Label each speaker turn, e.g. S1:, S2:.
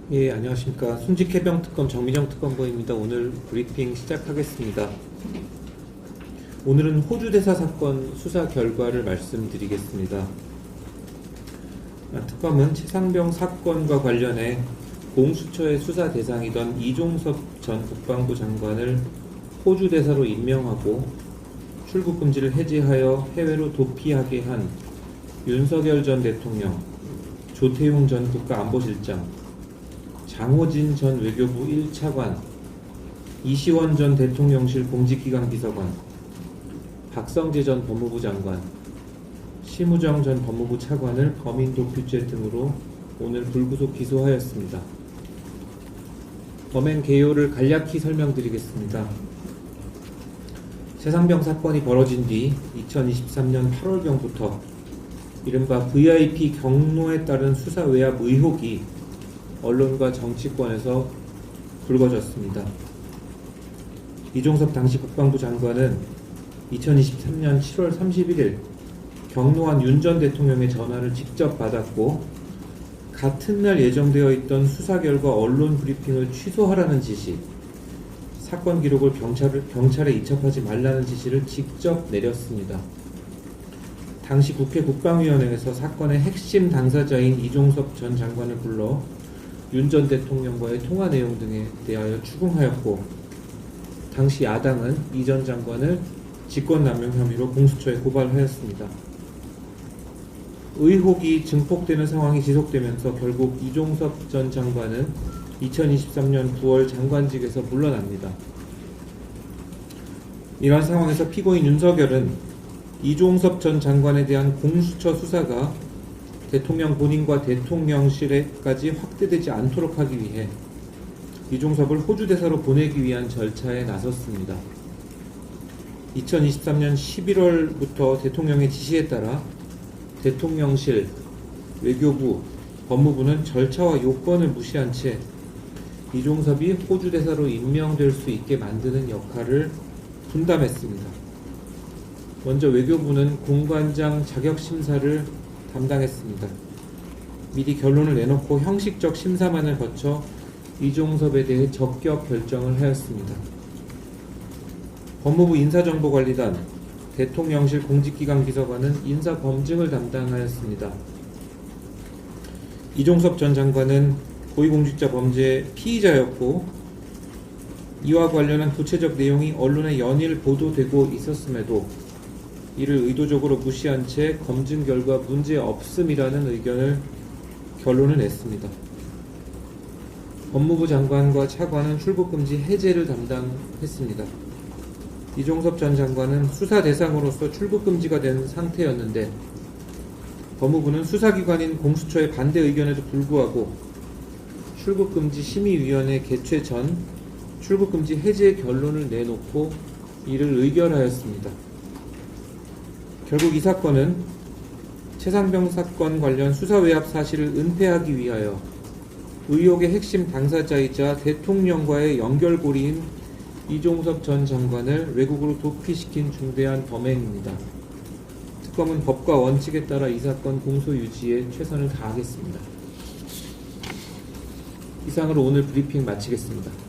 S1: 예, 안녕하십니까. 순직해병특검 정미정 특검보입니다. 오늘 브리핑 시작하겠습니다. 오늘은 호주 대사 사건 수사 결과를 말씀드리겠습니다. 특검은 최상병 사건과 관련해 공수처의 수사 대상이던 이종섭 전 국방부 장관을 호주 대사로 임명하고 출국 금지를 해제하여 해외로 도피하게 한 윤석열 전 대통령, 조태용 전 국가안보실장, 장호진 전 외교부 1차관, 이시원 전 대통령실 공직기강 비서관, 박성재 전 법무부 장관, 심우정 전 법무부 차관을 범인 도피죄 등으로 오늘 불구속 기소하였습니다. 범행 개요를 간략히 설명드리겠습니다. 최상병 사건이 벌어진 뒤 2023년 8월경부터 이른바 VIP 경로에 따른 수사 외압 의혹이 언론과 정치권에서 불거졌습니다. 이종섭 당시 국방부 장관은 2023년 7월 31일 경로한 윤 전 대통령의 전화를 직접 받았고 같은 날 예정되어 있던 수사 결과 언론 브리핑을 취소하라는 지시, 사건 기록을 경찰에 이첩하지 말라는 지시를 직접 내렸습니다. 당시 국회 국방위원회에서 사건의 핵심 당사자인 이종섭 전 장관을 불러 윤 전 대통령과의 통화 내용 등에 대하여 추궁하였고, 당시 야당은 이 전 장관을 직권남용 혐의로 공수처에 고발하였습니다. 의혹이 증폭되는 상황이 지속되면서 결국 이종섭 전 장관은 2023년 9월 장관직에서 물러납니다. 이러한 상황에서 피고인 윤석열은 이종섭 전 장관에 대한 공수처 수사가 대통령 본인과 대통령실에까지 확대되지 않도록 하기 위해 이종섭을 호주 대사로 보내기 위한 절차에 나섰습니다. 2023년 11월부터 대통령의 지시에 따라 대통령실, 외교부, 법무부는 절차와 요건을 무시한 채 이종섭이 호주 대사로 임명될 수 있게 만드는 역할을 분담했습니다. 먼저 외교부는 공관장 자격심사를 담당했습니다. 미리 결론을 내놓고 형식적 심사만을 거쳐 이종섭에 대해 적격 결정을 하였습니다. 법무부 인사정보관리단, 대통령실 공직기강 비서관은 인사검증을 담당하였습니다. 이종섭 전 장관은 고위공직자 범죄 피의자였고 이와 관련한 구체적 내용이 언론에 연일 보도되고 있었음에도 이를 의도적으로 무시한 채 검증 결과 문제 없음이라는 결론을 냈습니다. 법무부 장관과 차관은 출국금지 해제를 담당했습니다. 이종섭 전 장관은 수사 대상으로서 출국금지가 된 상태였는데 법무부는 수사기관인 공수처의 반대 의견에도 불구하고 출국금지 심의위원회 개최 전 출국금지 해제 결론을 내놓고 이를 의결하였습니다. 결국 이 사건은 최상병 사건 관련 수사 외압 사실을 은폐하기 위하여 의혹의 핵심 당사자이자 대통령과의 연결고리인 이종섭 전 장관을 외국으로 도피시킨 중대한 범행입니다. 특검은 법과 원칙에 따라 이 사건 공소 유지에 최선을 다하겠습니다. 이상으로 오늘 브리핑 마치겠습니다.